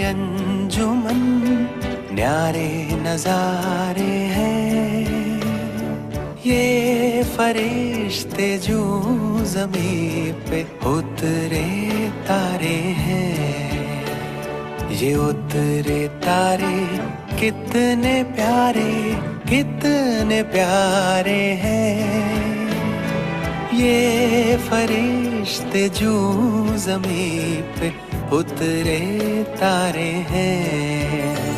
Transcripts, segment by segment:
अंजुमन न्यारे नजारे हैं। ये फरिश्ते जो ज़मीं पे उतरे तारे हैं। ये उतरे तारे कितने प्यारे हैं। ये फरिश्ते जो ज़मीं पे उतरे तारे हैं।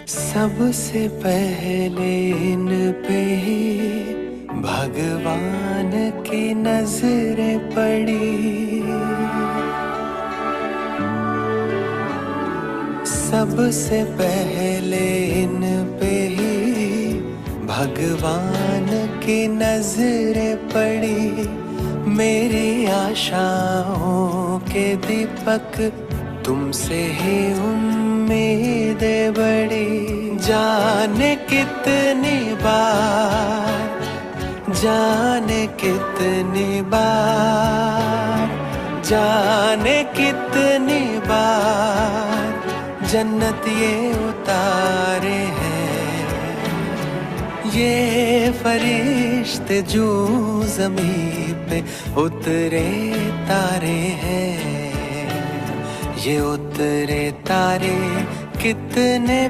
सबसे पहले इन पे ही भगवान की नजरें पड़ी। सबसे पहले इन पे ही भगवान की नजरें पड़ी। मेरी आशाओं के दीपक तुमसे ही उम्मीदें बड़ी। जाने कितनी बार जन्नत ये उतारे हैं। ये फरिश्ते जो ज़मीं पे उतरे तारे हैं। ये उतरे तारे कितने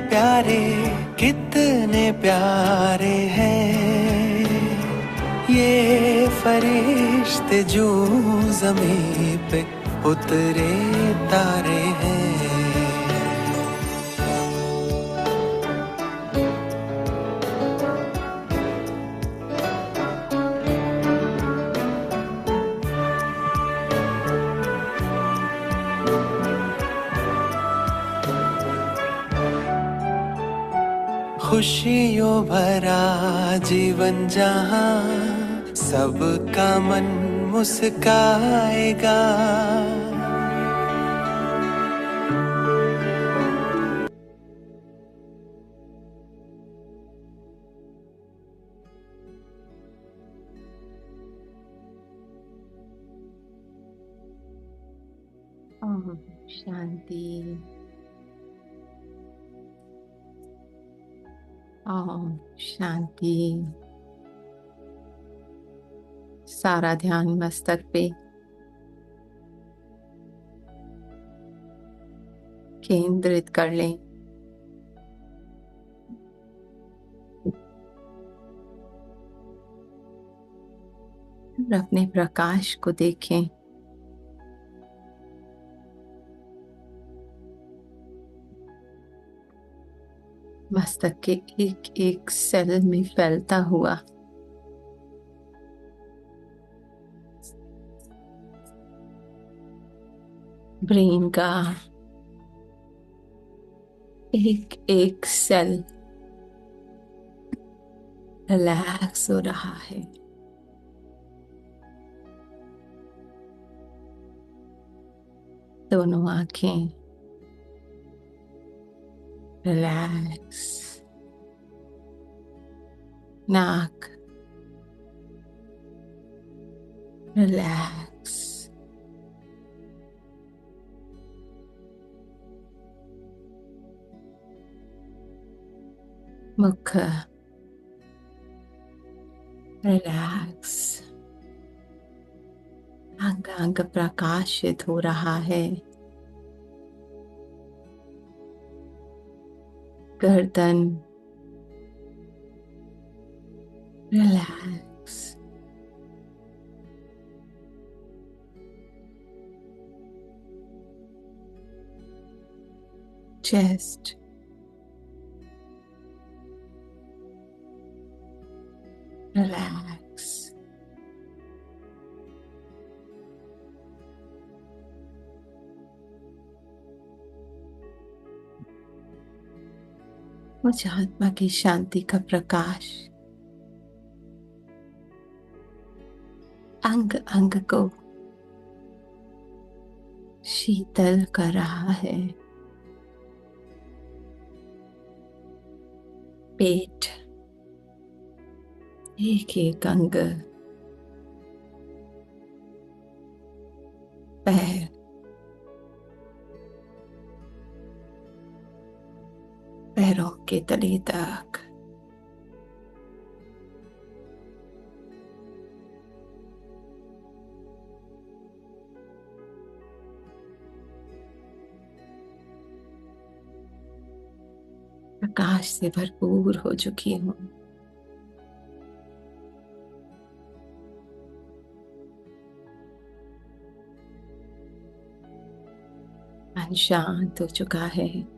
प्यारे हैं। ये फरिश्ते जो ज़मीं पे उतरे तारे हैं। खुशियों भरा जीवन जहाँ सबका मन मुस्काएगा। ओम शांति। ओम शांति। सारा ध्यान मस्तक पे केंद्रित कर लें। और अपने प्रकाश को देखें। मस्तक के एक एक सेल में फैलता हुआ। ब्रेन का एक एक सेल रिलैक्स हो रहा है। दोनों आंखें रिलैक्स। नाक रिलैक्स। मुख रिलैक्स। अंग अंग प्रकाशित हो रहा है। गर्दन रिलैक्स। Chest relax. मुझ आत्मा की शांति का प्रकाश अंग अंग को शीतल कर रहा है। पेट, एक एक अंग, पैर, पैरों के तले तक, प्रकाश से भरपूर हो चुकी हूँ। मन शांत हो चुका है।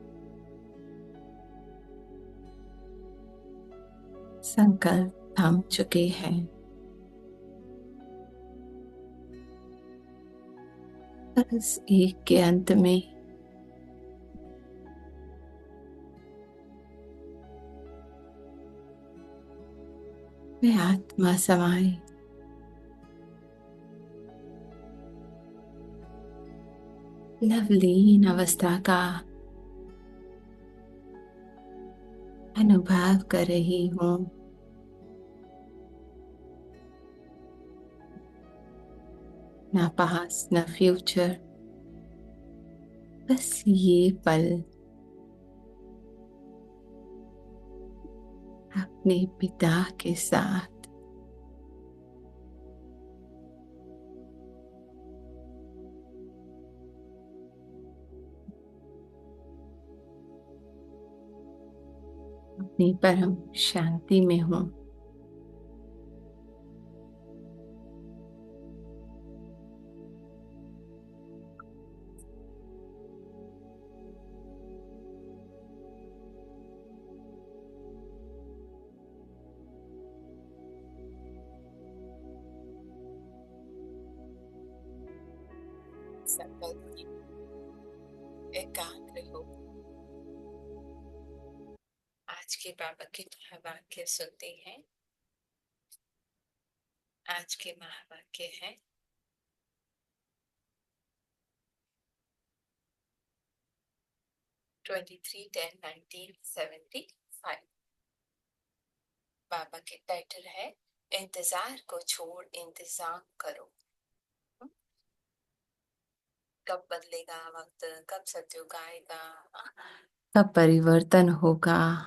संकल्प थम चुके हैं। बस एक के अंत में वे आत्मा समाए, लवलीन अवस्था का अनुभव कर रही हूँ। ना पास ना फ्यूचर, बस ये पल अपने पिता के साथ। अपनी परम शांति में हूँ। संकल्प एकाग्र हो। आज के बाबा के महावाक्य सुनते हैं। आज के महावाक्य है, 23-10-1975। बाबा के टाइटल है, इंतजार को छोड़ इंतजाम करो। कब बदलेगा वक्त, कब सतयुग आएगा, कब परिवर्तन होगा।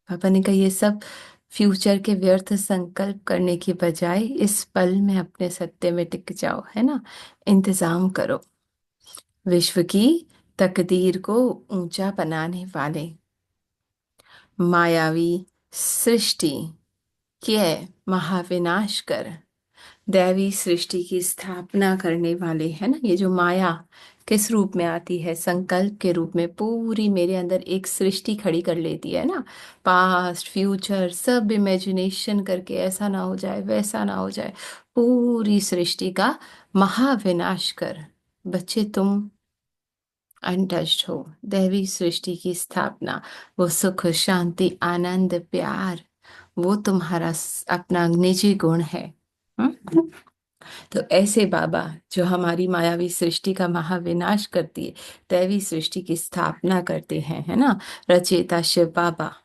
पापा ने कहा ये सब फ्यूचर के व्यर्थ संकल्प करने की बजाय इस पल में अपने सत्य में टिक जाओ, है ना। इंतजाम करो। विश्व की तकदीर को ऊंचा बनाने वाले मायावी सृष्टि के महाविनाश कर दैवी सृष्टि की स्थापना करने वाले, है ना। ये जो माया किस रूप में आती है, संकल्प के रूप में पूरी मेरे अंदर एक सृष्टि खड़ी कर लेती है ना। पास्ट फ्यूचर सब इमेजिनेशन करके ऐसा ना हो जाए वैसा ना हो जाए, पूरी सृष्टि का महाविनाश कर बच्चे तुम अनटच्ड हो। दैवी सृष्टि की स्थापना, वो सुख शांति आनंद प्यार, वो तुम्हारा अपना निजी गुण है। हम्म? तो ऐसे बाबा जो हमारी मायावी सृष्टि का महाविनाश करती है, दैवी सृष्टि की स्थापना करते हैं, है ना। रचयिता शिव बाबा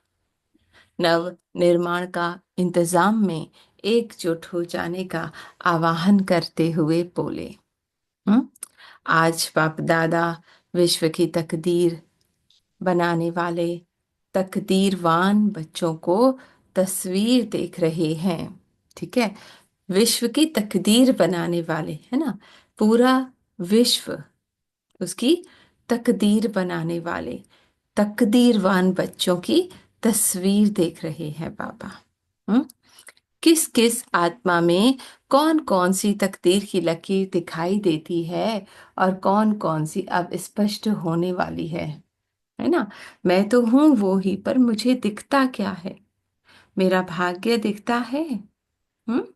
नव निर्माण का इंतजाम में एकजुट हो जाने का आवाहन करते हुए बोले। हम्म? आज बाप दादा विश्व की तकदीर बनाने वाले तकदीरवान बच्चों को तस्वीर देख रहे हैं। ठीक है, विश्व की तकदीर बनाने वाले, है ना। पूरा विश्व उसकी तकदीर बनाने वाले तकदीरवान बच्चों की तस्वीर देख रहे हैं बाबा। हम्म? किस किस आत्मा में कौन कौन सी तकदीर की लकीर दिखाई देती है और कौन कौन सी अब स्पष्ट होने वाली है ना। मैं तो हूं वो ही, पर मुझे दिखता क्या है, मेरा भाग्य दिखता है। हम्म?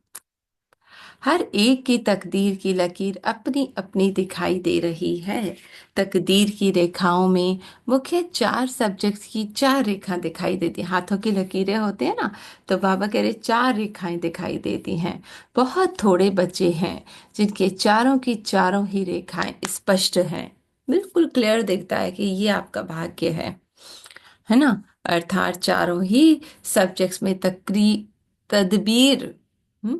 हर एक की तकदीर की लकीर अपनी अपनी दिखाई दे रही है। तकदीर की रेखाओं में मुख्य चार सब्जेक्ट्स की चार रेखा दिखाई देती, हाथों की लकीरें होती है ना, तो बाबा कह रहे चार रेखाएं दिखाई देती हैं। बहुत थोड़े बच्चे हैं जिनके चारों की चारों ही रेखाएं स्पष्ट हैं, बिल्कुल क्लियर दिखता है कि ये आपका भाग्य है ना। अर्थात चारों ही सब्जेक्ट्स में तदबीर हम्म,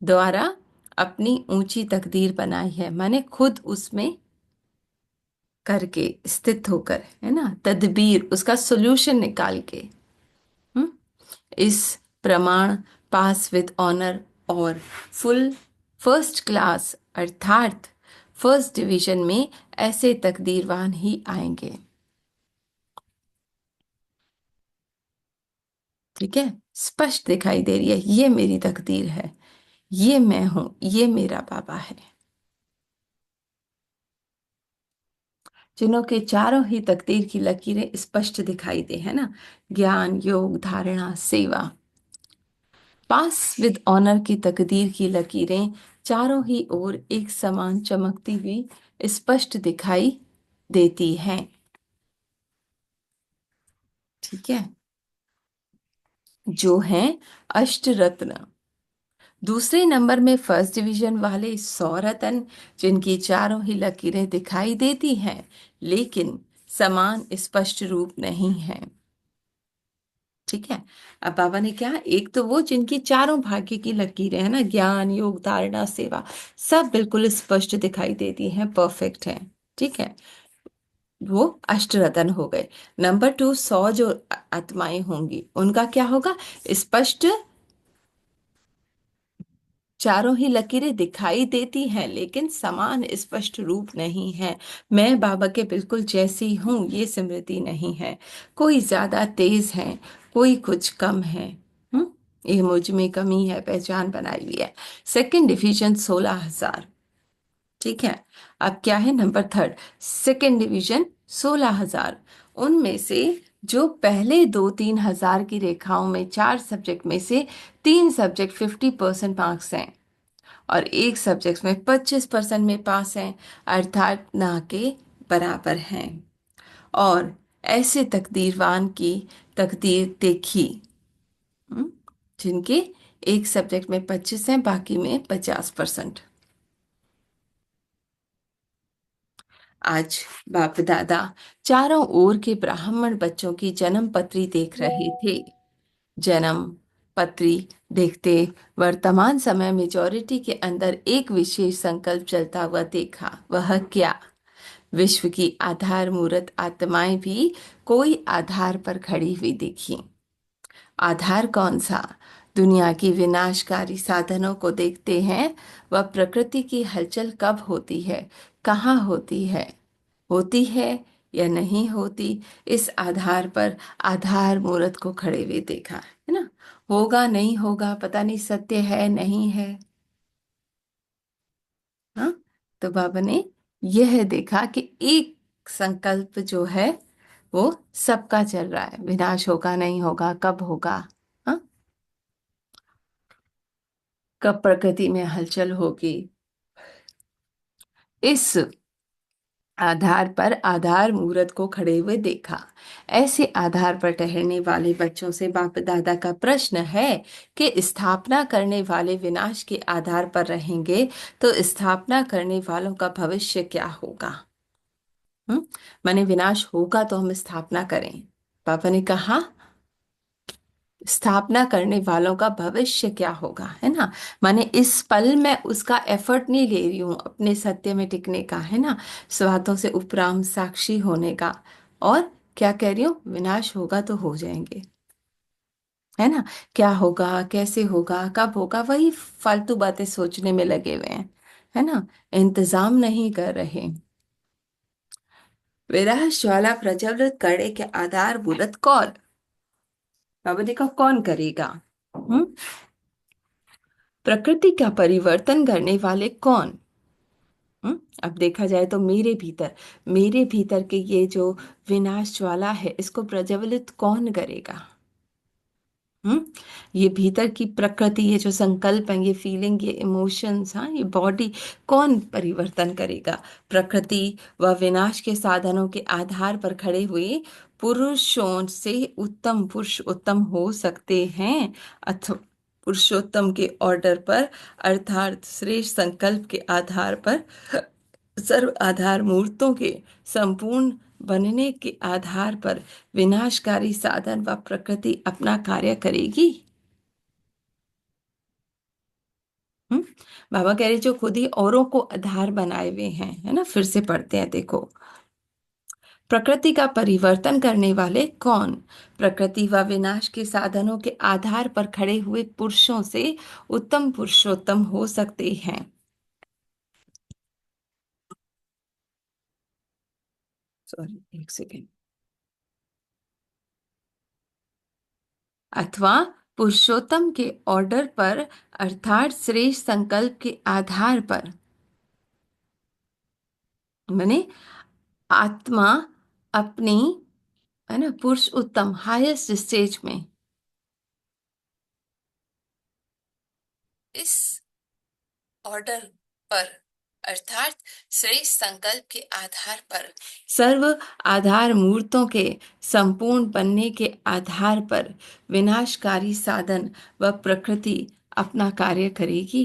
द्वारा अपनी ऊंची तकदीर बनाई है, माने खुद उसमें करके स्थित होकर, है ना, तदबीर उसका सॉल्यूशन निकाल के। हम्म इस प्रमाण पास विद ऑनर और फुल फर्स्ट क्लास अर्थात फर्स्ट डिवीजन में ऐसे तकदीरवान ही आएंगे। ठीक है, स्पष्ट दिखाई दे रही है, ये मेरी तकदीर है, ये मैं हूं, ये मेरा बाबा है। जिन्हों के चारों ही तकदीर की लकीरें स्पष्ट दिखाई दे, है ना, ज्ञान योग धारणा सेवा। पास विद ऑनर की तकदीर की लकीरें चारों ही ओर एक समान चमकती हुई स्पष्ट दिखाई देती हैं। ठीक है, जो हैं अष्ट रत्न। दूसरे नंबर में फर्स्ट डिवीजन वाले 100 रत्न, जिनकी चारों ही लकीरें दिखाई देती हैं लेकिन समान स्पष्ट रूप नहीं है। ठीक है, अब बाबा ने क्या, एक तो वो जिनकी चारों भाग्य की लकीरें है ना, ज्ञान योग धारणा सेवा, सब बिल्कुल स्पष्ट दिखाई देती हैं, परफेक्ट है। ठीक है, वो अष्टरत्न हो गए। नंबर 2, 100 जो आत्माएं होंगी उनका क्या होगा, स्पष्ट चारों ही लकीरें दिखाई देती हैं लेकिन समान स्पष्ट रूप नहीं है। मैं बाबा के बिल्कुल जैसी हूँ ये स्मृति नहीं है, कोई ज्यादा तेज है, कोई कुछ कम है। हम्म ये मुझ में कमी है, पहचान बनाई हुई है। Second division 16,000। ठीक है, अब क्या है नंबर थर्ड, सेकंड डिवीजन 16,000। उनमें से जो पहले 2-3 हजार की रेखाओं में चार सब्जेक्ट में से तीन सब्जेक्ट 50% मार्क्स हैं और एक सब्जेक्ट में 25% में पास हैं, अर्थात ना के बराबर हैं। और ऐसे तकदीरवान की तकदीर देखी, हम्म, जिनके एक सब्जेक्ट में 25 हैं बाकी में 50%। आज बाप दादा चारों ओर के ब्राह्मण बच्चों की जन्म पत्री देख रहे थे। जन्म पत्री देखते वर्तमान समय मेजॉरिटी के अंदर एक विशेष संकल्प चलता हुआ देखा। वह क्या, विश्व की आधार मूर्त आत्माएं भी कोई आधार पर खड़ी हुई दिखी। आधार कौन सा, दुनिया की विनाशकारी साधनों को देखते हैं, वह प्रकृति की हलचल कब होती है, कहाँ होती है या नहीं होती, इस आधार पर आधार मूर्त को खड़े हुए देखा, है ना। होगा नहीं होगा पता नहीं, सत्य है नहीं है। हाँ, तो बाबा ने यह देखा कि एक संकल्प जो है वो सबका चल रहा है, विनाश होगा नहीं होगा, कब होगा, हाँ, कब प्रकृति में हलचल होगी, इस आधार पर आधार मूर्त को खड़े हुए देखा। ऐसे आधार पर ठहरने वाले बच्चों से बाप दादा का प्रश्न है कि स्थापना करने वाले विनाश के आधार पर रहेंगे तो स्थापना करने वालों का भविष्य क्या होगा। हम्म माने विनाश होगा तो हम स्थापना करें। पापा ने कहा स्थापना करने वालों का भविष्य क्या होगा, है ना। माने इस पल में उसका एफर्ट नहीं ले रही हूं अपने सत्य में टिकने का, है ना, स्वार्थों से उपराम साक्षी होने का। और क्या कह रही हूँ, विनाश होगा तो हो जाएंगे, है ना। क्या होगा कैसे होगा कब होगा वही फालतू बातें सोचने में लगे हुए हैं, है ना, इंतजाम नहीं कर रहे। विनाश ज्वाला प्रज्वलित करने के आधार बुलत कौन, बाबा ने कहा कौन करेगा। हम्म प्रकृति का परिवर्तन करने वाले कौन। अब देखा जाए तो मेरे भीतर के ये जो विनाश ज्वाला है इसको प्रज्वलित कौन करेगा। हम्म ये भीतर की प्रकृति, ये जो संकल्प है, ये फीलिंग, ये इमोशंस, हाँ, ये बॉडी, कौन परिवर्तन करेगा? प्रकृति व विनाश के साधनों के आधार पर खड़े हुए पुरुषों से उत्तम पुरुष उत्तम हो सकते हैं, अथवा पुरुषोत्तम के ऑर्डर पर, अर्थात श्रेष्ठ संकल्प के आधार पर, सर्व आधार मूर्तों के संपूर्ण बनने के आधार पर विनाशकारी साधन व प्रकृति अपना कार्य करेगी। हम्म बाबा कह रहे जो खुद ही औरों को आधार बनाए हुए हैं, है ना, फिर से पढ़ते हैं, देखो। प्रकृति का परिवर्तन करने वाले कौन? प्रकृति व विनाश के साधनों के आधार पर खड़े हुए पुरुषों से उत्तम पुरुषोत्तम हो सकते हैं। सॉरी, एक सेकेंड। अथवा पुरुषोत्तम के ऑर्डर पर, अर्थात श्रेष्ठ संकल्प के आधार पर, माने आत्मा अपनी, है ना, पुरुष उत्तम हाईएस्ट स्टेज में, इस ऑर्डर पर, अर्थात श्रेष्ठ संकल्प के आधार पर, सर्व आधार मूर्तों के संपूर्ण बनने के आधार पर विनाशकारी साधन व प्रकृति अपना कार्य करेगी।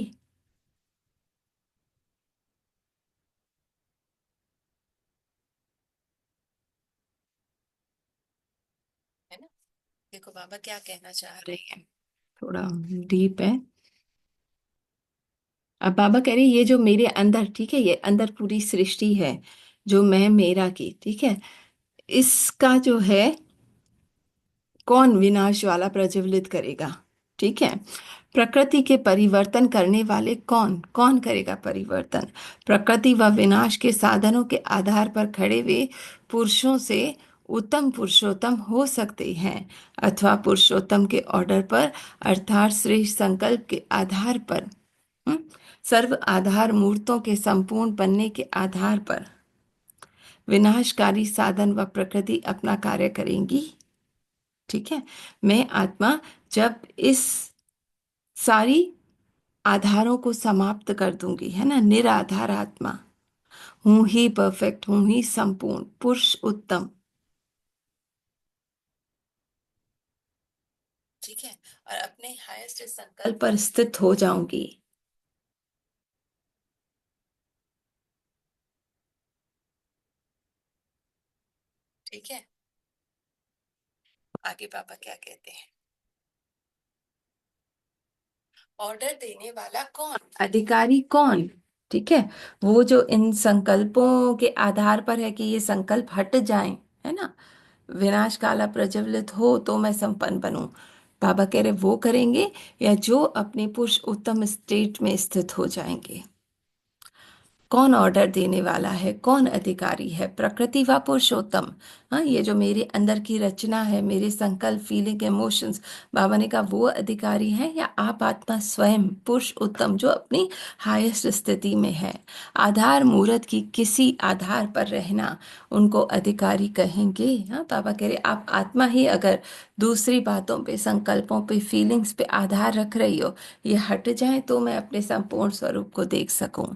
है ना, देखो बाबा क्या कहना चाह रहे हैं, थोड़ा डीप है। अब बाबा कह रहे ये जो मेरे अंदर, ठीक है, ये अंदर पूरी सृष्टि है, जो मैं मेरा की, ठीक है, इसका जो है कौन विनाश वाला प्रज्वलित करेगा? ठीक है, प्रकृति के परिवर्तन करने वाले कौन, कौन करेगा परिवर्तन? प्रकृति व विनाश के साधनों के आधार पर खड़े हुए पुरुषों से उत्तम पुरुषोत्तम हो सकते हैं, अथवा पुरुषोत्तम के ऑर्डर पर, अर्थात श्रेष्ठ संकल्प के आधार पर, हम्म, सर्व आधार मूर्तों के संपूर्ण बनने के आधार पर विनाशकारी साधन व प्रकृति अपना कार्य करेंगी। ठीक है, मैं आत्मा जब इस सारी आधारों को समाप्त कर दूंगी, है ना, निराधार आत्मा हूं ही, परफेक्ट हूं ही, संपूर्ण पुरुष उत्तम, ठीक है, और अपने हाईएस्ट संकल्प पर स्थित हो जाऊंगी। ठीक है, आगे पापा क्या कहते हैं? ऑर्डर देने वाला कौन, अधिकारी कौन? ठीक है, वो जो इन संकल्पों के आधार पर है कि ये संकल्प हट जाएं, है ना, विनाश काला प्रज्वलित हो तो मैं संपन्न बनूं, बाबा कह रहे वो करेंगे, या जो अपने पुरुष उत्तम स्टेट में स्थित हो जाएंगे? कौन ऑर्डर देने वाला है, कौन अधिकारी है? प्रकृति व पुरुषोत्तम। हाँ, ये जो मेरे अंदर की रचना है, मेरे संकल्प, फीलिंग, इमोशंस, बाबा ने कहा वो अधिकारी है, या आप आत्मा स्वयं पुरुष उत्तम जो अपनी हाईएस्ट स्थिति में है? आधार मूर्त की किसी आधार पर रहना उनको अधिकारी कहेंगे? हाँ, बाबा कह रहे आप आत्मा ही अगर दूसरी बातों पे, संकल्पों पे, फीलिंग्स पे आधार रख रही हो, ये हट जाए तो मैं अपने संपूर्ण स्वरूप को देख सकूं,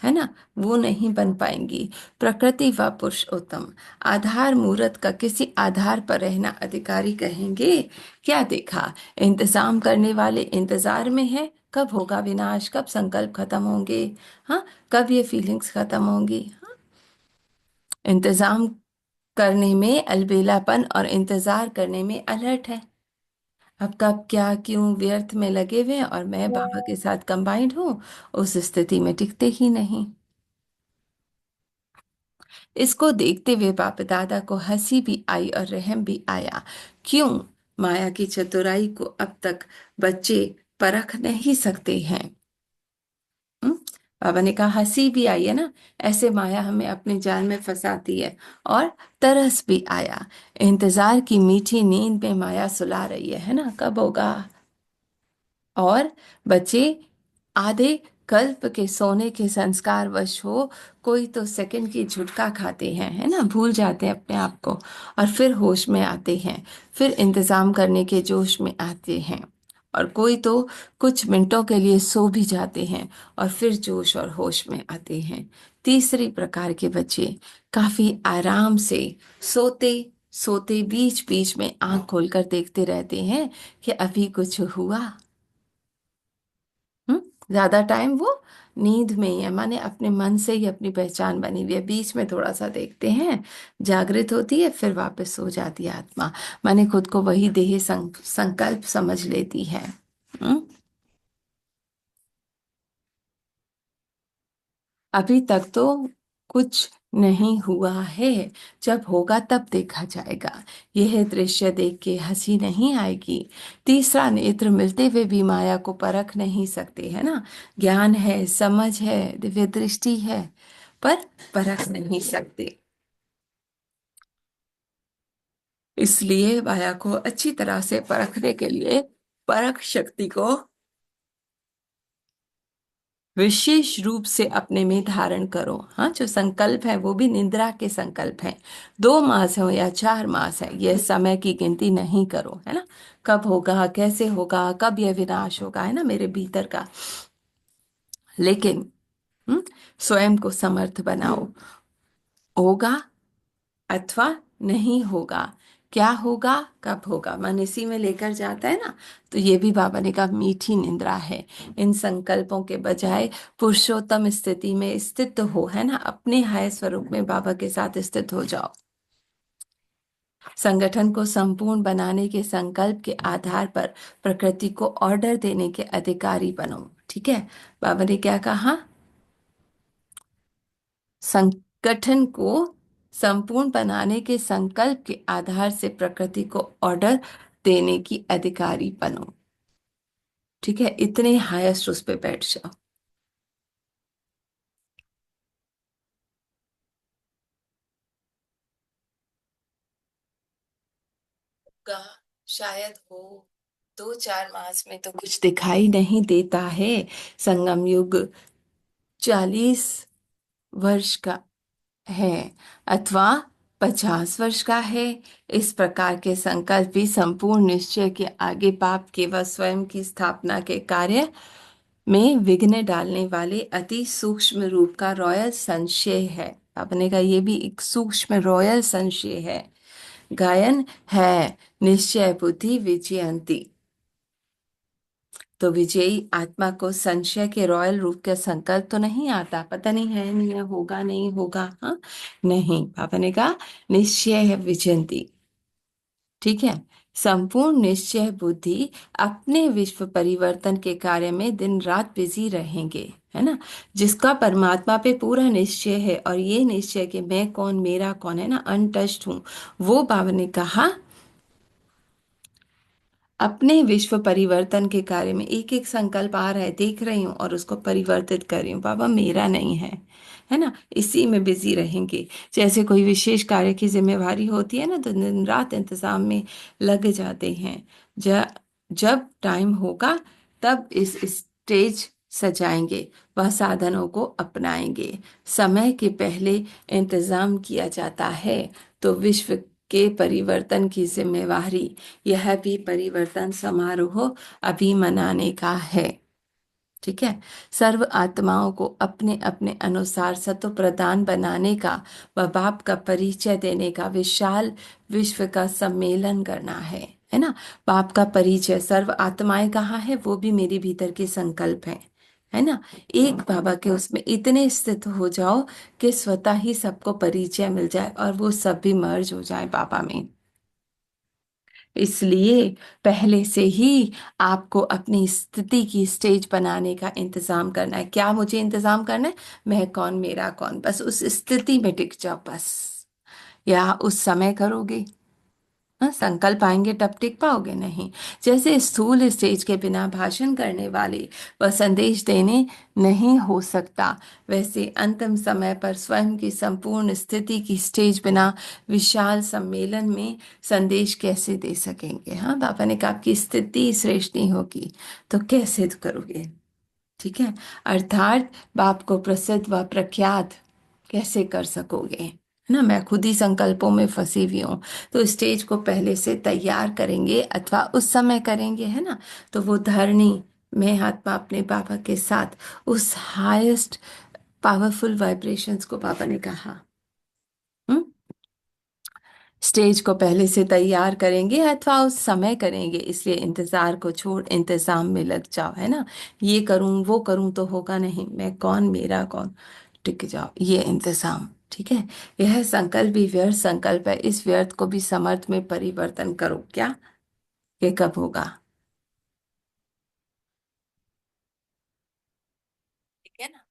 है ना, वो नहीं बन पाएंगी। प्रकृति व पुरुषोत्तम आधार मूर्त का किसी आधार पर रहना अधिकारी कहेंगे? क्या देखा, इंतजाम करने वाले इंतजार में है, कब होगा विनाश, कब संकल्प खत्म होंगे, हाँ, कब ये फीलिंग्स खत्म होंगी। हाँ? इंतजाम करने में अलबेलापन और इंतजार करने में अलर्ट है। अब कब क्या क्यों व्यर्थ में लगे हुए हैं, और मैं बाबा के साथ कंबाइंड हूँ, उस स्थिति में टिकते ही नहीं। इसको देखते हुए बाप दादा को हंसी भी आई और रहम भी आया। क्यों? माया की चतुराई को अब तक बच्चे परख नहीं सकते हैं। हम्म? बाबा ने कहा हंसी भी आई है ना, ऐसे माया हमें अपने जाल में फंसाती है, और तरस भी आया, इंतजार की मीठी नींद में माया सुला रही है ना, कब होगा? और बच्चे आधे कल्प के सोने के संस्कार वश हो, कोई तो सेकंड की झुटका खाते हैं, है ना, भूल जाते हैं अपने आप को, और फिर होश में आते हैं, फिर इंतजाम करने के जोश में आते हैं। और कोई तो कुछ मिनटों के लिए सो भी जाते हैं और फिर जोश और होश में आते हैं। तीसरी प्रकार के बच्चे काफी आराम से सोते सोते बीच बीच में आंख खोलकर देखते रहते हैं कि अभी कुछ हुआ। हम्म ज्यादा टाइम वो नींद में ही है, माने अपने मन से ही अपनी पहचान बनी हुई है, बीच में थोड़ा सा देखते हैं, जागृत होती है, फिर वापस सो जाती है आत्मा, माने खुद को वही देह संकल्प समझ लेती है। हम्म अभी तक तो कुछ नहीं हुआ है, जब होगा तब देखा जाएगा। यह दृश्य देख के हंसी नहीं आएगी। तीसरा नेत्र मिलते हुए भी माया को परख नहीं सकते, है ना। ज्ञान है, समझ है, दिव्य दृष्टि है, पर परख नहीं सकते। इसलिए माया को अच्छी तरह से परखने के लिए परख शक्ति को विशेष रूप से अपने में धारण करो। हाँ, जो संकल्प है वो भी निद्रा के संकल्प है। 2 मास हो या 4 मास है, यह समय की गिनती नहीं करो, है ना। कब होगा, कैसे होगा, कब यह विनाश होगा, है ना, मेरे भीतर का। लेकिन हम्म, स्वयं को समर्थ बनाओ। होगा अथवा नहीं होगा, क्या होगा, कब होगा, मन इसी में लेकर जाता है ना। तो ये भी बाबा ने कहा मीठी निंद्रा है। इन संकल्पों के बजाय पुरुषोत्तम स्थिति में स्थित हो, है ना, अपने हाय स्वरूप में बाबा के साथ स्थित हो जाओ। संगठन को संपूर्ण बनाने के संकल्प के आधार पर प्रकृति को ऑर्डर देने के अधिकारी बनो। ठीक है, बाबा ने क्या कहा, संगठन को संपूर्ण बनाने के संकल्प के आधार से प्रकृति को ऑर्डर देने की अधिकारी बनो। ठीक है, इतने हाईएस्ट उस पे बैठ जाओ। का शायद हो, 2-4 मास में तो कुछ दिखाई नहीं देता है। संगम युग 40 वर्ष का है अथवा 50 वर्ष का है। इस प्रकार के संकल्प भी संपूर्ण निश्चय के आगे पाप केवल स्वयं की स्थापना के कार्य में विघ्न डालने वाले अति सूक्ष्म रूप का रॉयल संशय है। आपने कहा ये भी एक सूक्ष्म रॉयल संशय है। गायन है निश्चय बुद्धि विजयंती। तो विजयी आत्मा को संशय के रॉयल रूप का संकल्प तो नहीं आता, पता नहीं है नहीं है, होगा नहीं होगा, हाँ नहीं, पापा ने कहा निश्चय है विजयंती। ठीक है, संपूर्ण निश्चय बुद्धि अपने विश्व परिवर्तन के कार्य में दिन रात बिजी रहेंगे, है ना। जिसका परमात्मा पे पूरा निश्चय है, और ये निश्चय कि मैं कौन, मेरा कौन, है ना, अनटच्ड हूँ, वो बाबा ने कहा अपने विश्व परिवर्तन के कार्य में एक एक संकल्प आ रहा है, देख रही हूँ और उसको परिवर्तित कर रही हूँ, बाबा मेरा नहीं है ना, इसी में बिजी रहेंगे। जैसे कोई विशेष कार्य की जिम्मेवारी होती है ना, तो दिन रात इंतजाम में लग जाते हैं। जब जब टाइम होगा तब इस स्टेज सजाएंगे, वह साधनों को अपनाएंगे। समय के पहले इंतजाम किया जाता है, तो विश्व के परिवर्तन की जिम्मेवारी, यह भी परिवर्तन समारोह अभी मनाने का है। ठीक है, सर्व आत्माओं को अपने अपने अनुसार सत्व प्रदान बनाने का व बाप का परिचय देने का विशाल विश्व का सम्मेलन करना है ना। बाप का परिचय, सर्व आत्माएं कहाँ है, वो भी मेरे भीतर के संकल्प है ना। एक बाबा के उसमें इतने स्थित हो जाओ कि स्वतः ही सबको परिचय मिल जाए और वो सब भी मर्ज हो जाए बाबा में। इसलिए पहले से ही आपको अपनी स्थिति की स्टेज बनाने का इंतजाम करना है। क्या मुझे इंतजाम करना है, मैं कौन, मेरा कौन, बस उस स्थिति में टिक जाओ बस। या उस समय करोगे, हाँ, संकल्प आएंगे तब टिक पाओगे नहीं। जैसे स्थूल स्टेज के बिना भाषण करने वाले वह संदेश देने नहीं हो सकता, वैसे अंतिम समय पर स्वयं की संपूर्ण स्थिति की स्टेज बिना विशाल सम्मेलन में संदेश कैसे दे सकेंगे। हाँ, बाबा ने कहा आपकी स्थिति श्रेष्ठ नहीं होगी तो कैसे करोगे। ठीक है। अर्थात बाप को प्रसिद्ध व प्रख्यात कैसे कर सकोगे, है ना। मैं खुद ही संकल्पों में फंसी हुई हूँ। तो स्टेज को पहले से तैयार करेंगे अथवा उस समय करेंगे, है ना। तो वो धरनी में आत्मा अपने बाबा के साथ उस हाईएस्ट पावरफुल वाइब्रेशंस को पापा ने कहा, हम्म, स्टेज को पहले से तैयार करेंगे अथवा उस समय करेंगे, इसलिए इंतजार को छोड़ इंतजाम में लग जाओ, है ना। ये करूं वो करूं तो होगा नहीं, मैं कौन मेरा कौन, टिक जाओ, ये इंतजाम, ठीक है। यह संकल्प भी व्यर्थ संकल्प है, इस व्यर्थ को भी समर्थ में परिवर्तन करो। क्या, ये कब होगा? ठीक है ना।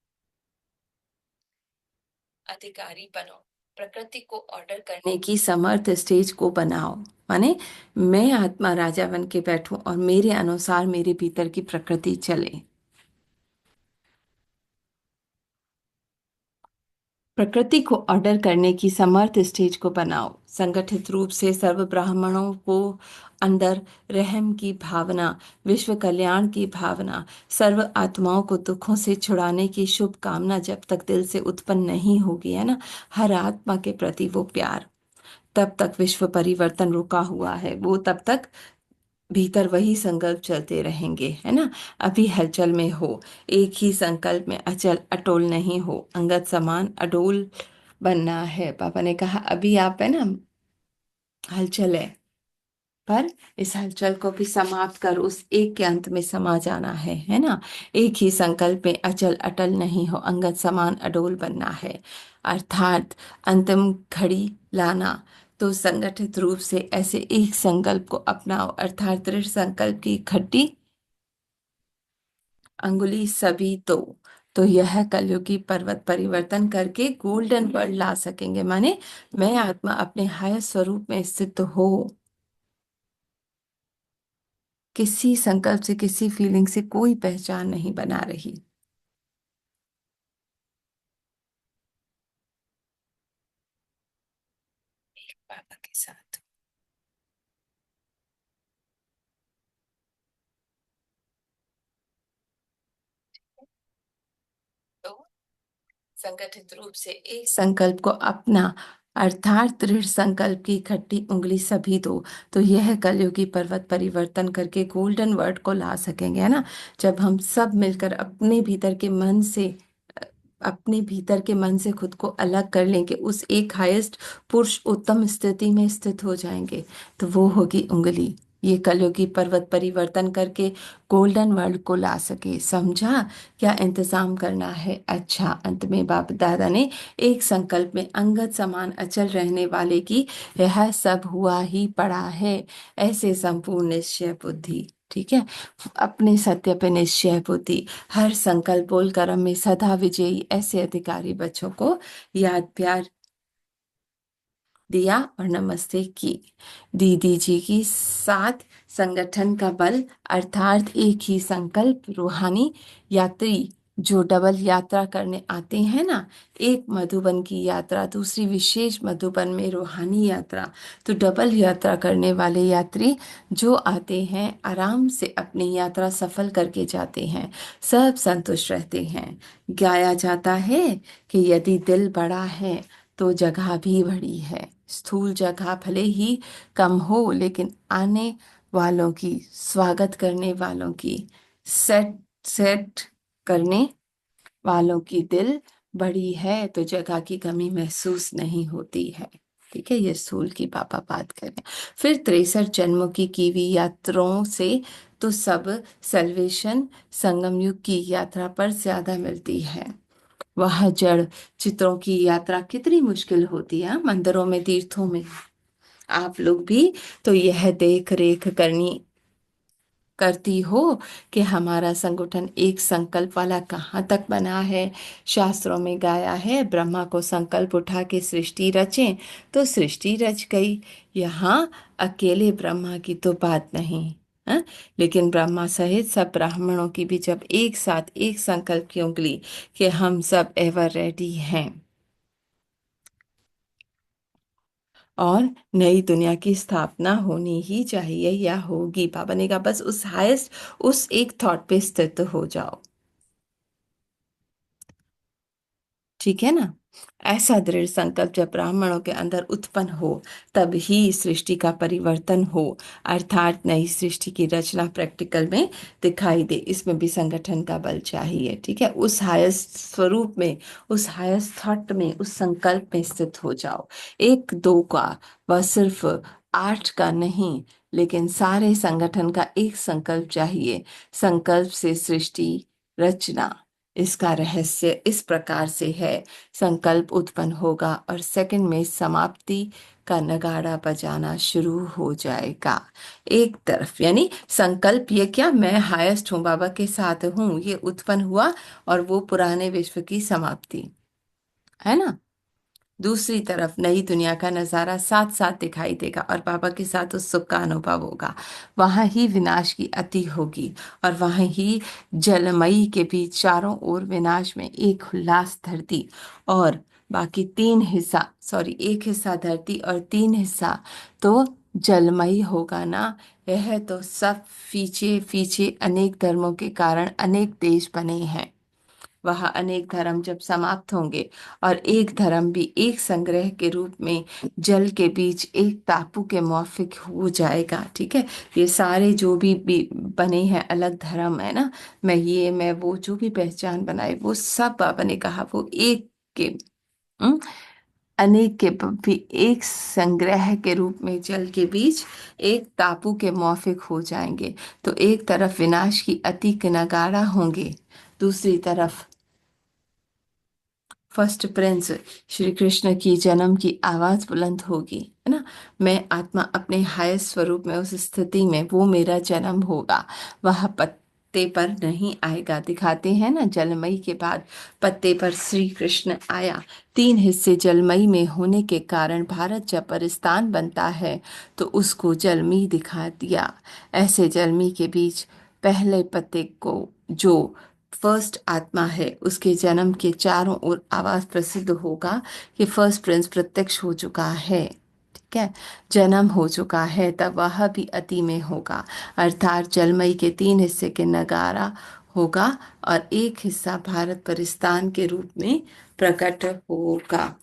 अधिकारी बनो, प्रकृति को ऑर्डर करने की समर्थ स्टेज को बनाओ। माने मैं आत्मा राजा बन के बैठूं और मेरे अनुसार मेरे भीतर की प्रकृति चले। प्रकृति को ऑर्डर करने की समर्थ स्टेज को बनाओ। संगठित रूप से सर्व ब्राह्मणों को अंदर रहम की भावना, विश्व कल्याण की भावना, सर्व आत्माओं को दुखों से छुड़ाने की शुभ कामना जब तक दिल से उत्पन्न नहीं होगी, है ना, हर आत्मा के प्रति वो प्यार, तब तक विश्व परिवर्तन रुका हुआ है। वो तब तक भीतर वही संकल्प चलते रहेंगे, है ना। अभी हलचल में हो, एक ही संकल्प में अचल अटोल नहीं हो, अंगद समान अडोल बनना है। पापा ने कहा अभी आप, है ना, हलचल है, पर इस हलचल को भी समाप्त कर उस एक के अंत में समा जाना है ना। एक ही संकल्प में अचल अटल नहीं हो, अंगद समान अडोल बनना है, अर्थात अंतिम घड़ी लाना। तो संगठित रूप से ऐसे एक संकल्प को अपनाओ, अर्थात दृढ़ संकल्प की खट्टी अंगुली सभी तो यह कलयुगी पर्वत परिवर्तन करके गोल्डन वर्ड ला सकेंगे। माने मैं आत्मा अपने हायर स्वरूप में स्थित हो, किसी संकल्प से किसी फीलिंग से कोई पहचान नहीं बना रही। बाबा के साथ तो संगठित रूप से एक संकल्प को अपना, अर्थात दृढ़ संकल्प की खट्टी उंगली सभी तो यह कलयुगी पर्वत परिवर्तन करके गोल्डन वर्ड को ला सकेंगे, है ना। जब हम सब मिलकर अपने भीतर के मन से, अपने भीतर के मन से खुद को अलग कर लेंगे, उस एक हाईएस्ट पुरुष उत्तम स्थिति में स्थित हो जाएंगे, तो वो होगी उंगली, ये कलयुगी पर्वत परिवर्तन करके गोल्डन वर्ल्ड को ला सके। समझा क्या इंतजाम करना है? अच्छा, अंत में बाप दादा ने एक संकल्प में अंगद समान अचल रहने वाले की यह सब हुआ ही पड़ा है, ऐसे संपूर्ण निश्चय बुद्धि, ठीक है, अपने सत्य पे निश्चय बुद्धि, हर संकल्प बोल कर्म में सदा विजयी, ऐसे अधिकारी बच्चों को याद प्यार दिया और नमस्ते की। दीदी जी की साथ संगठन का बल, अर्थात एक ही संकल्प, रूहानी यात्री जो डबल यात्रा करने आते हैं ना, एक मधुबन की यात्रा, दूसरी विशेष मधुबन में रूहानी यात्रा, तो डबल यात्रा करने वाले यात्री जो आते हैं आराम से अपनी यात्रा सफल करके जाते हैं, सब संतुष्ट रहते हैं। गाया जाता है कि यदि दिल बड़ा है तो जगह भी बड़ी है, स्थूल जगह भले ही कम हो, लेकिन आने वालों की, स्वागत करने वालों की, सेट सेट करने वालों की दिल बड़ी है, तो जगह की कमी महसूस नहीं होती है। ठीक है, ये स्थूल की पापा बात करें। फिर 63 जन्मों की हुई यात्राओं से तो सब सल्वेशन संगम युग की यात्रा पर ज्यादा मिलती है। वह जड़ चित्रों की यात्रा कितनी मुश्किल होती है, मंदिरों में, तीर्थों में। आप लोग भी तो यह देख रेख करनी करती हो कि हमारा संगठन एक संकल्प वाला कहाँ तक बना है। शास्त्रों में गाया है, ब्रह्मा को संकल्प उठा के सृष्टि रचे तो सृष्टि रच गई। यहाँ अकेले ब्रह्मा की तो बात नहीं, हाँ? लेकिन ब्रह्मा सहित सब ब्राह्मणों की भी जब एक साथ एक संकल्प की उंगली कि हम सब एवर रेडी हैं और नई दुनिया की स्थापना होनी ही चाहिए या होगी, बाबा ने कहा बस उस हाईएस्ट, उस एक थॉट पे स्थित हो जाओ। ठीक है ना। ऐसा दृढ़ संकल्प जब ब्राह्मणों के अंदर उत्पन्न हो, तब ही सृष्टि का परिवर्तन हो, अर्थात नई सृष्टि की रचना प्रैक्टिकल में दिखाई दे। इसमें भी संगठन का बल चाहिए, ठीक है। उस हाईएस्ट स्वरूप में, उस हाईएस्ट थॉट में, उस संकल्प में स्थित हो जाओ। एक दो का, वह सिर्फ आठ का नहीं, लेकिन सारे संगठन का एक संकल्प चाहिए। संकल्प से सृष्टि रचना, इसका रहस्य इस प्रकार से है। संकल्प उत्पन्न होगा और सेकंड में समाप्ति का नगाड़ा बजाना शुरू हो जाएगा। एक तरफ यानी संकल्प, ये क्या, मैं हाईएस्ट हूँ, बाबा के साथ हूँ, ये उत्पन्न हुआ, और वो पुराने विश्व की समाप्ति है ना। दूसरी तरफ नई दुनिया का नजारा साथ साथ दिखाई देगा और बाबा के साथ उस सुख का अनुभव होगा। वहां ही विनाश की अति होगी, और वहां ही जलमयी के बीच चारों ओर विनाश में एक उल्लास धरती, और बाकी तीन हिस्सा, सॉरी, एक हिस्सा धरती और तीन हिस्सा तो जलमयी होगा ना। यह तो सब फीचे फीचे अनेक धर्मों के कारण अनेक देश बने हैं। वह अनेक धर्म जब समाप्त होंगे और एक धर्म भी एक संग्रह के रूप में जल के बीच एक टापू के मौफिक हो जाएगा, ठीक है। ये सारे जो भी बने हैं अलग धर्म है ना, मैं वो जो भी पहचान बनाए, वो सब बाबा ने कहा वो एक के हम्म, अनेक के भी एक संग्रह के रूप में जल के बीच एक टापू के मौफिक हो जाएंगे। तो एक तरफ विनाश की अति के नगाड़ा होंगे, दूसरी तरफ फर्स्ट प्रिंस श्री कृष्ण की जन्म की आवाज बुलंद होगी, है ना। मैं आत्मा अपने हाईएस्ट स्वरूप में उस स्थिति में, वो मेरा जन्म होगा। वह पत्ते पर नहीं आएगा, दिखाते हैं ना, जलमई के बाद पत्ते पर श्री कृष्ण आया। तीन हिस्से जलमई में होने के कारण भारत जब परिस्तान बनता है तो उसको जलमी दिखा दिया। ऐसे जलमी के बीच पहले पत्ते को, जो फर्स्ट आत्मा है, उसके जन्म के चारों ओर आवाज प्रसिद्ध होगा कि फर्स्ट प्रिंस प्रत्यक्ष हो चुका है, ठीक है। जन्म हो चुका है, तब वह भी अति में होगा, अर्थात जलमई के तीन हिस्से के नगारा होगा और एक हिस्सा भारत परिस्तान के रूप में प्रकट होगा,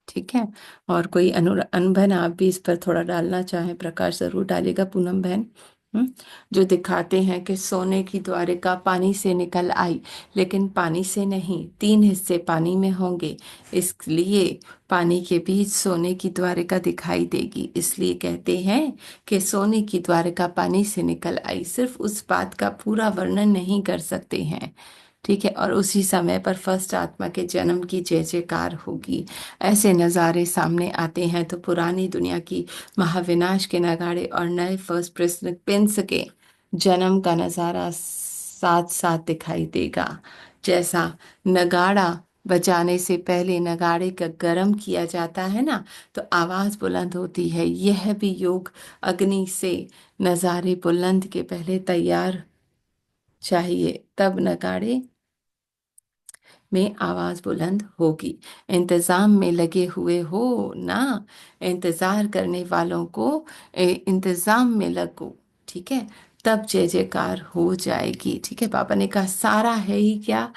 ठीक है। और कोई अनुभव आप भी इस पर थोड़ा डालना चाहें, प्रकाश जरूर डालेगा पूनम बहन। जो दिखाते हैं कि सोने की द्वारिका पानी से निकल आई, लेकिन पानी से नहीं, तीन हिस्से पानी में होंगे, इसलिए पानी के बीच सोने की द्वारिका दिखाई देगी। इसलिए कहते हैं कि सोने की द्वारिका पानी से निकल आई। सिर्फ उस बात का पूरा वर्णन नहीं कर सकते हैं, ठीक है। और उसी समय पर फर्स्ट आत्मा के जन्म की जय जयकार होगी। ऐसे नज़ारे सामने आते हैं तो पुरानी दुनिया की महाविनाश के नगाड़े और नए फर्स्ट प्रिंस के जन्म का नज़ारा साथ साथ दिखाई देगा। जैसा नगाड़ा बजाने से पहले नगाड़े का गरम किया जाता है ना, तो आवाज बुलंद होती है। यह भी योग अग्नि से नज़ारे बुलंद के पहले तैयार चाहिए, तब नगाड़े में आवाज बुलंद होगी। इंतजाम में लगे हुए हो ना, इंतजार करने वालों को इंतजाम में लगो, ठीक है, तब जय जयकार हो जाएगी, ठीक है। पापा ने कहा सारा है ही क्या,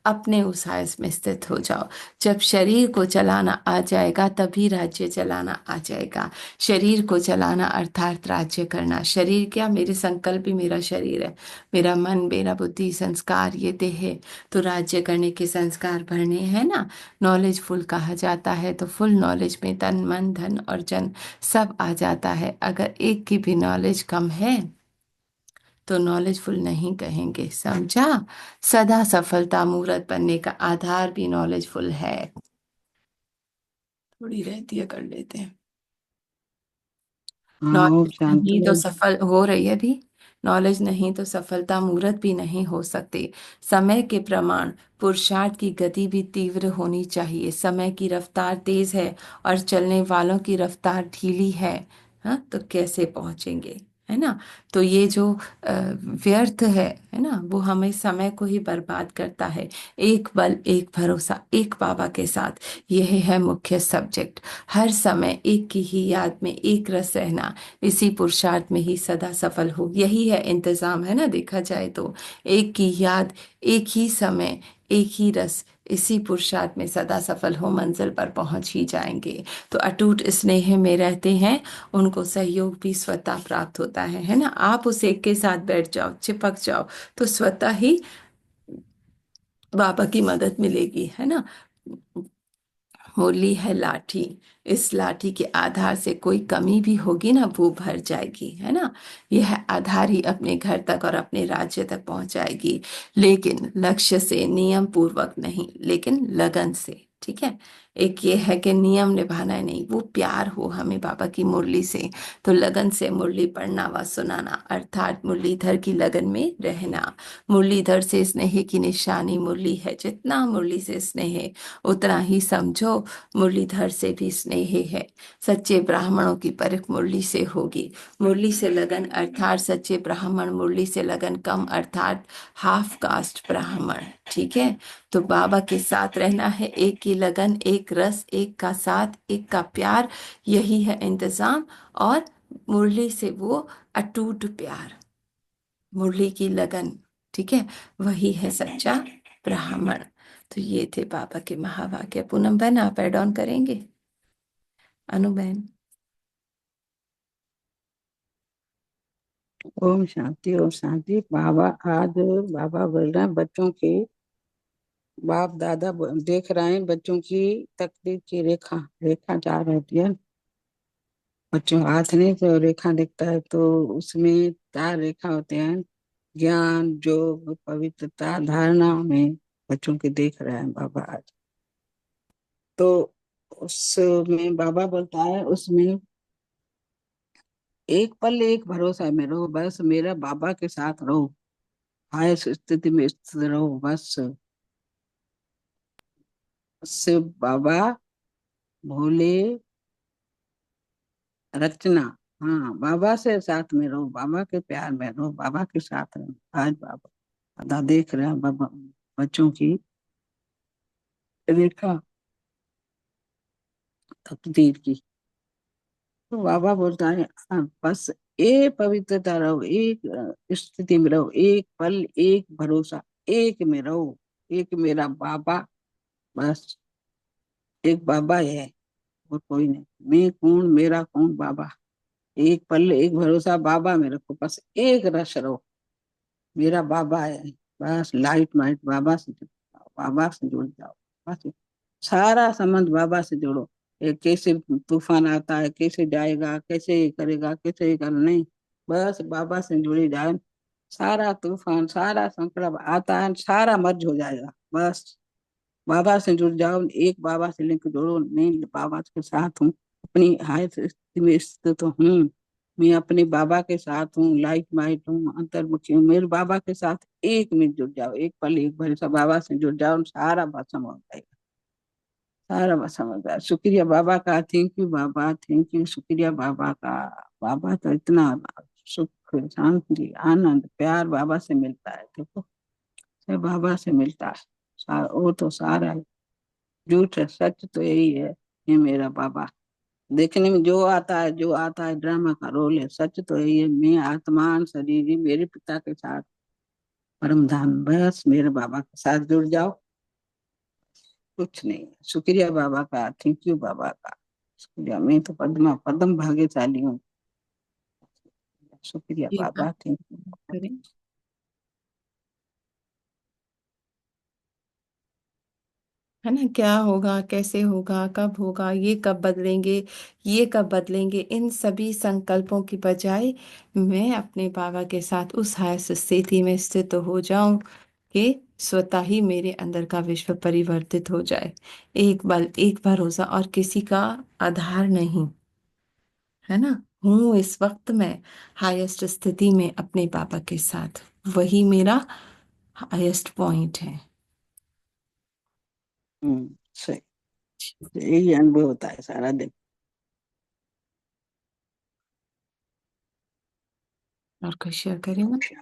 अपने उस हायस में स्थित हो जाओ। जब शरीर को चलाना आ जाएगा तभी राज्य चलाना आ जाएगा। शरीर को चलाना अर्थात राज्य करना। शरीर क्या, मेरे संकल्प भी मेरा शरीर है, मेरा मन, मेरा बुद्धि, संस्कार, ये देह है। तो राज्य करने के संस्कार भरने हैं ना। नॉलेज फुल कहा जाता है, तो फुल नॉलेज में तन मन धन और जन सब आ जाता है। अगर एक की भी नॉलेज कम है तो नॉलेजफुल नहीं कहेंगे, समझा। सदा सफलता मूर्त बनने का आधार भी नॉलेजफुल है। थोड़ी रहती है, कर लेते हैं। हाँ ओम नॉलेज शांति नहीं तो ओम। सफल हो रही है भी, नॉलेज नहीं तो सफलता मूर्त भी नहीं हो सकती। समय के प्रमाण पुरुषार्थ की गति भी तीव्र होनी चाहिए। समय की रफ्तार तेज है और चलने वालों की रफ्तार ढीली है, हाँ, तो कैसे पहुंचेंगे, है ना। तो ये जो व्यर्थ है ना, वो हमें समय को ही बर्बाद करता है। एक बल, एक भरोसा, एक बाबा के साथ, यह है मुख्य सब्जेक्ट। हर समय एक की ही याद में एक रस रहना, इसी पुरुषार्थ में ही सदा सफल हो, यही है इंतजाम, है ना। देखा जाए तो एक की याद, एक ही समय, एक ही रस, इसी पुरुषार्थ में सदा सफल हो मंजिल पर पहुंच ही जाएंगे। तो अटूट स्नेह में रहते हैं, उनको सहयोग भी स्वतः प्राप्त होता है ना। आप उस एक के साथ बैठ जाओ, चिपक जाओ, तो स्वतः ही बाबा की मदद मिलेगी, है ना। होली है लाठी, इस लाठी के आधार से कोई कमी भी होगी ना, वो भर जाएगी, है ना। यह आधार ही अपने घर तक और अपने राज्य तक पहुंचाएगी, लेकिन लक्ष्य से, नियम पूर्वक नहीं, लेकिन लगन से। ठीक है। एक ये है कि नियम निभाना है नहीं, वो प्यार हो हमें बाबा की मुरली से, तो लगन से मुरली पढ़ना व सुनाना, अर्थात मुरलीधर की लगन में रहना। मुरलीधर से स्नेह की निशानी मुरली है, जितना मुरली से स्नेह है उतना ही समझो मुरलीधर से भी स्नेह है। सच्चे ब्राह्मणों की परख मुरली से होगी। मुरली से लगन अर्थात सच्चे ब्राह्मण, मुरली से लगन कम अर्थात हाफ कास्ट ब्राह्मण। ठीक है। तो बाबा के साथ रहना है, एक की लगन, एक रस, एक का साथ, एक का प्यार, यही है इंतजाम। और मुरली से वो अटूट प्यार, मुरली की लगन। ठीक है। वही है सच्चा ब्राह्मण। तो ये थे बाबा के महावाक्य। पूनम बहन, आप ऐड ऑन करेंगे? अनु बहन। ओम शांति, ओम शांति। बाबा आज बाबा बोल रहे हैं बच्चों की, बाप दादा देख रहे हैं बच्चों की तकदीर की रेखा, रेखा जा रहती है बच्चों हाथ नहीं तो रेखा दिखता है, तो उसमें 4 रेखा होते हैं। ज्ञान, योग, पवित्रता, धारणा में बच्चों के देख रहे हैं बाबा आज। तो उसमें बाबा बोलता है, उसमें एक पल एक भरोसा में रहो, बस मेरा बाबा के साथ रहो, हाय स्थिति में स्थित रहो, बस उससे बाबा भोले रचना। हाँ, बाबा से साथ में रहो, बाबा के प्यार में रहो, बाबा के साथ रहो। आज बाबा दादा देख रहे हैं बाबा बच्चों की रेखा, तकदीर की। तो बाबा बोलता है हाँ, बस एक पवित्रता रहो, एक स्थिति में रहो, एक पल एक भरोसा, एक में रहो, एक मेरा बाबा, बस एक बाबा है और कोई नहीं। मैं कौन, मेरा कौन, बाबा। एक पल एक भरोसा बाबा में रखो, बस एक रस रहो, मेरा बाबा है। बस लाइट माइट बाबा से जुड़ जाओ, बाबा से जुड़ जाओ, बस सारा संबंध बाबा से जोड़ो। ये कैसे तूफान आता है, कैसे जाएगा, कैसे ये करेगा, कैसे ये कर, नहीं, बस बाबा से जुड़ी जाए। सारा तूफान, सारा संकट आता है, सारा मर्ज हो जाएगा। बस बाबा से जुड़ जाओ, एक बाबा से लिंक जोड़ो। नहीं, बाबा के साथ हूँ, अपनी हाय स्थिति में स्थित हूँ, मैं अपने बाबा के साथ हूँ, लाइट माइट हूँ, अंतर्मुखी हूँ, मेरे बाबा के साथ एक में जुड़ जाओ, एक पल एक भरोसा बाबा से जुड़ जाओ, सारा भस्म हो जाएगा, सारा भस्म हो जाएगा। शुक्रिया बाबा का, thank you Baba, thank you, शुक्रिया बाबा का। बाबा तो इतना सुख, शांति, आनंद, प्यार बाबा से मिलता है, देखो सब बाबा से मिलता है। वो तो सारा है, झूठ है, सच तो यही है, ये मेरा बाबा। देखने में जो आता है, जो आता है ड्रामा का रोल है, सच तो यही है, मैं आत्मान शरीर ही मेरे पिता के साथ परम धाम, बस मेरे बाबा के साथ जुड़ जाओ, कुछ नहीं। शुक्रिया बाबा का, थैंक यू बाबा का, शुक्रिया। मैं तो पद्मा पद्म भाग्यशाली हूँ, शुक्रिया जी बाबा, आप थैंक यू। करें। है ना, क्या होगा, कैसे होगा, कब होगा, ये कब बदलेंगे, ये कब बदलेंगे, इन सभी संकल्पों की बजाय मैं अपने बाबा के साथ उस हास स्थिति में स्थित हो जाऊं कि स्वतः ही मेरे अंदर का विश्व परिवर्तित हो जाए। एक बल, एक भरोसा, और किसी का आधार नहीं, है ना। हूँ इस वक्त मैं हाईएस्ट स्थिति में अपने बाबा के साथ, वही मेरा हाईएस्ट पॉइंट है। सही, यही अनुभव होता है सारा दिन। और कुछ शेयर करेंगे?